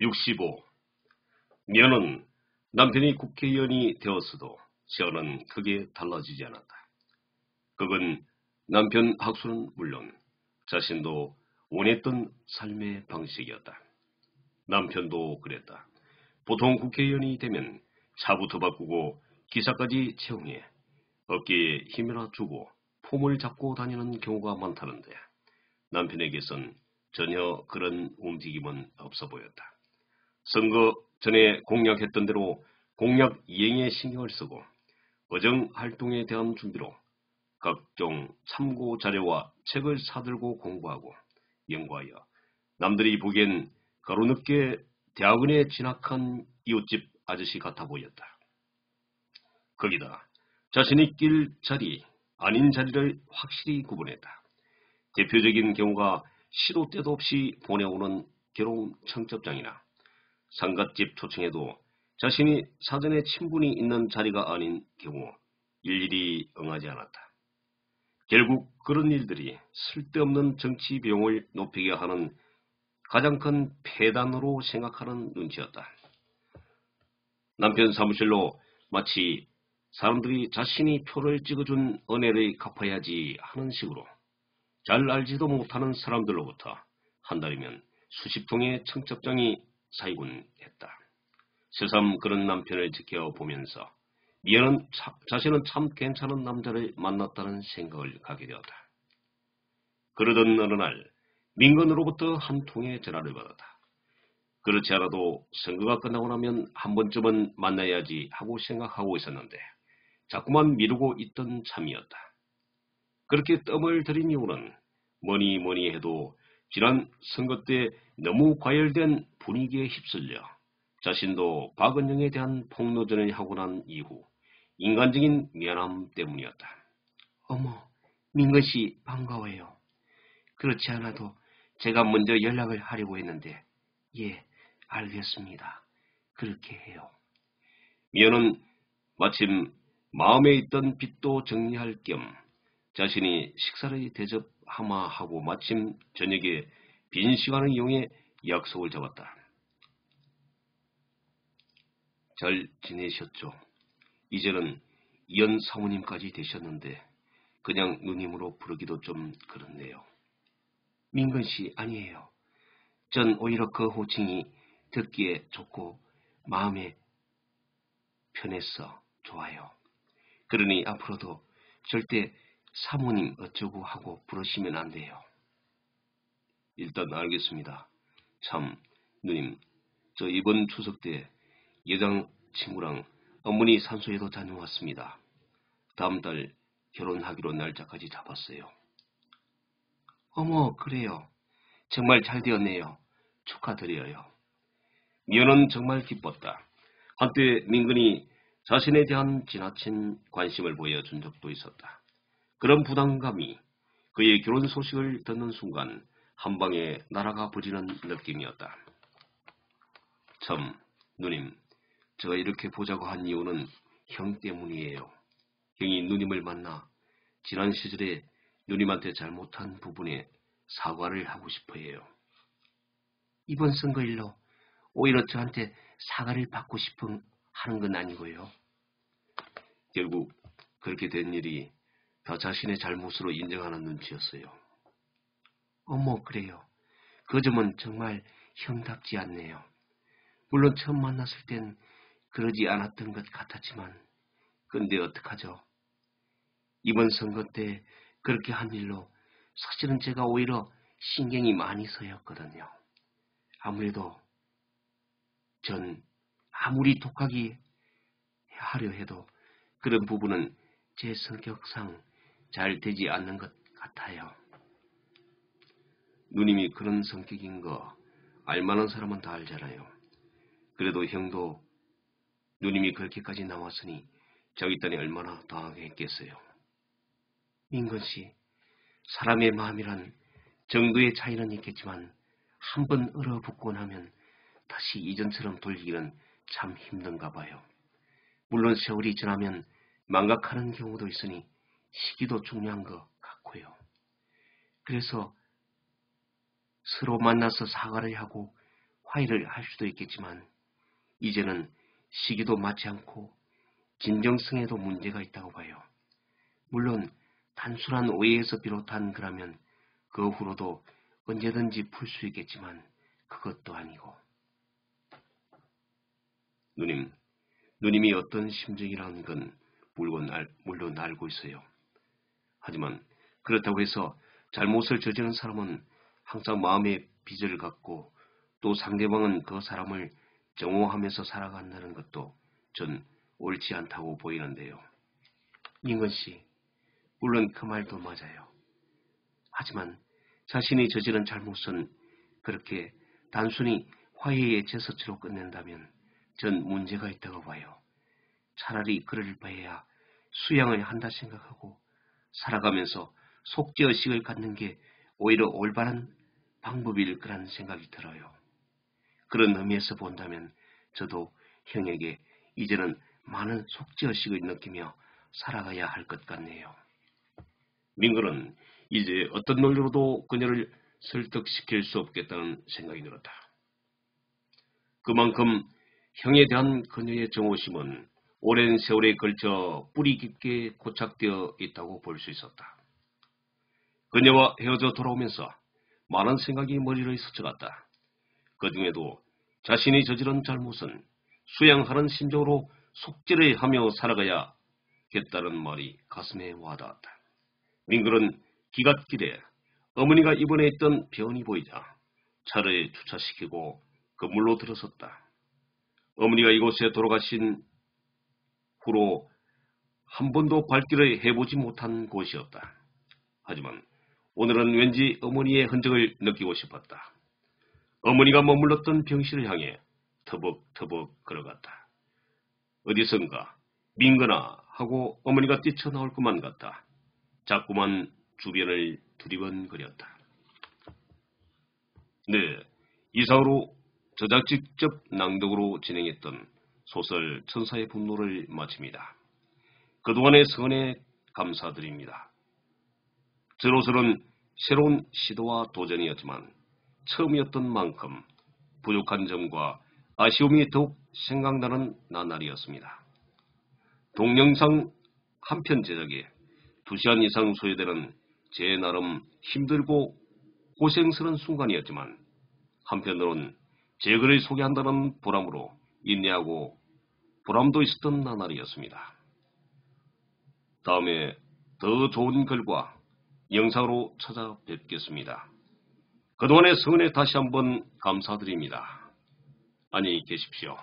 65. 면은 남편이 국회의원이 되었어도 시어는 크게 달라지지 않았다. 그건 남편 학수는 물론 자신도 원했던 삶의 방식이었다. 남편도 그랬다. 보통 국회의원이 되면 차부터 바꾸고 기사까지 채용해 어깨에 힘이나 주고 폼을 잡고 다니는 경우가 많다는데 남편에게선 전혀 그런 움직임은 없어 보였다. 선거 전에 공약했던 대로 공약 이행에 신경을 쓰고 의정 활동에 대한 준비로 각종 참고 자료와 책을 사들고 공부하고 연구하여 남들이 보기엔 가로늦게 대학원에 진학한 이웃집 아저씨 같아 보였다. 거기다 자신이 낄 자리, 아닌 자리를 확실히 구분했다. 대표적인 경우가 시도 때도 없이 보내오는 결혼 청첩장이나 상갓집 초청에도 자신이 사전에 친분이 있는 자리가 아닌 경우 일일이 응하지 않았다. 결국 그런 일들이 쓸데없는 정치 비용을 높이게 하는 가장 큰 폐단으로 생각하는 눈치였다. 남편 사무실로 마치 사람들이 자신이 표를 찍어준 은혜를 갚아야지 하는 식으로 잘 알지도 못하는 사람들로부터 한 달이면 수십 통의 청첩장이 쌓이곤 했다. 새삼 그런 남편을 지켜보면서 미연은 자신은 참 괜찮은 남자를 만났다는 생각을 가게 되었다. 그러던 어느 날 민건으로부터 한 통의 전화를 받았다. 그렇지 않아도 선거가 끝나고 나면 한 번쯤은 만나야지 하고 생각하고 있었는데 자꾸만 미루고 있던 참이었다. 그렇게 뜸을 들인 이유는 뭐니 해도 지난 선거 때 너무 과열된 분위기에 휩쓸려 자신도 박은영에 대한 폭로전을 하고 난 이후 인간적인 미안함 때문이었다. 어머, 민건씨 반가워요. 그렇지 않아도 제가 먼저 연락을 하려고 했는데 예, 알겠습니다. 그렇게 해요. 미연은 마침 마음에 있던 빚도 정리할 겸 자신이 식사를 대접하마 하고 마침 저녁에 빈 시간을 이용해 약속을 잡았다. 잘 지내셨죠? 이제는 이연 사모님까지 되셨는데 그냥 누님으로 부르기도 좀 그렇네요. 민건씨 아니에요. 전 오히려 그 호칭이 듣기에 좋고 마음에 편해서 좋아요. 그러니 앞으로도 절대 사모님 어쩌고 하고 부르시면 안 돼요. 일단 알겠습니다. 참, 누님, 저 이번 추석 때 예장 친구랑 어머니 산소에도 다녀왔습니다. 다음 달 결혼하기로 날짜까지 잡았어요. 어머, 그래요. 정말 잘 되었네요. 축하드려요. 미연은 정말 기뻤다. 한때 민근이 자신에 대한 지나친 관심을 보여준 적도 있었다. 그런 부담감이 그의 결혼 소식을 듣는 순간 한 방에 날아가 버리는 느낌이었다. 참, 누님, 제가 이렇게 보자고 한 이유는 형 때문이에요. 형이 누님을 만나 지난 시절에 누님한테 잘못한 부분에 사과를 하고 싶어 해요. 이번 선거일로 오히려 저한테 사과를 받고 싶은 하는 건 아니고요. 결국 그렇게 된 일이 다 자신의 잘못으로 인정하는 눈치였어요. 어머, 그래요. 그 점은 정말 형답지 않네요. 물론 처음 만났을 땐 그러지 않았던 것 같았지만 근데 어떡하죠? 이번 선거 때 그렇게 한 일로 사실은 제가 오히려 신경이 많이 쓰였거든요. 아무래도 전 아무리 독하게 하려 해도 그런 부분은 제 성격상 잘 되지 않는 것 같아요. 누님이 그런 성격인 거 알만한 사람은 다 알잖아요. 그래도 형도 누님이 그렇게까지 나왔으니 저기 딴이 얼마나 당하겠어요. 민건씨, 사람의 마음이란 정도의 차이는 있겠지만 한 번 얼어붙고 나면 다시 이전처럼 돌리기는 참 힘든가 봐요. 물론 세월이 지나면 망각하는 경우도 있으니 시기도 중요한 것 같고요. 그래서 서로 만나서 사과를 하고 화해를 할 수도 있겠지만 이제는 시기도 맞지 않고 진정성에도 문제가 있다고 봐요. 물론 단순한 오해에서 비롯한 거라면 그 후로도 언제든지 풀 수 있겠지만 그것도 아니고. 누님이 어떤 심정이라는 건 물론 알고 있어요. 하지만 그렇다고 해서 잘못을 저지른 사람은 항상 마음에 빚을 갖고 또 상대방은 그 사람을 정오하면서 살아간다는 것도 전 옳지 않다고 보이는데요. 민건 씨, 물론 그 말도 맞아요. 하지만 자신이 저지른 잘못은 그렇게 단순히 화해의 제스처로 끝낸다면 전 문제가 있다고 봐요. 차라리 그럴 바에야 수양을 한다 생각하고 살아가면서 속죄의식을 갖는 게 오히려 올바른 방법일 거란 생각이 들어요. 그런 의미에서 본다면 저도 형에게 이제는 많은 속죄의식을 느끼며 살아가야 할 것 같네요. 민건은 이제 어떤 논리로도 그녀를 설득시킬 수 없겠다는 생각이 들었다. 그만큼 형에 대한 그녀의 정오심은 오랜 세월에 걸쳐 뿌리 깊게 고착되어 있다고 볼 수 있었다. 그녀와 헤어져 돌아오면서 많은 생각이 머리를 스쳐갔다. 그 중에도 자신이 저지른 잘못은 수양하는 심정으로 속죄를 하며 살아가야겠다는 말이 가슴에 와닿았다. 민글은 기갓길에 어머니가 입원해 있던 병원이 보이자 차를 주차시키고 건물로 들어섰다. 어머니가 이곳에 돌아가신 후로 한 번도 발길을 해보지 못한 곳이었다. 하지만 오늘은 왠지 어머니의 흔적을 느끼고 싶었다. 어머니가 머물렀던 병실을 향해 터벅터벅 걸어갔다. 어디선가 민건아 하고 어머니가 뛰쳐나올 것만 같다. 자꾸만 주변을 두리번거렸다. 네, 이상으로 저작 직접 낭독으로 진행했던 소설 천사의 분노를 마칩니다. 그동안의 성원에 감사드립니다. 저로서는 새로운 시도와 도전이었지만 처음이었던 만큼 부족한 점과 아쉬움이 더욱 생각나는 나날이었습니다. 동영상 한 편 제작에 2시간 이상 소요되는 제 나름 힘들고 고생스러운 순간이었지만 한편으론 제 글을 소개한다는 보람으로 인내하고 보람도 있었던 나날이었습니다. 다음에 더 좋은 글과 영상으로 찾아뵙겠습니다. 그동안의 성원에 다시 한번 감사드립니다. 안녕히 계십시오.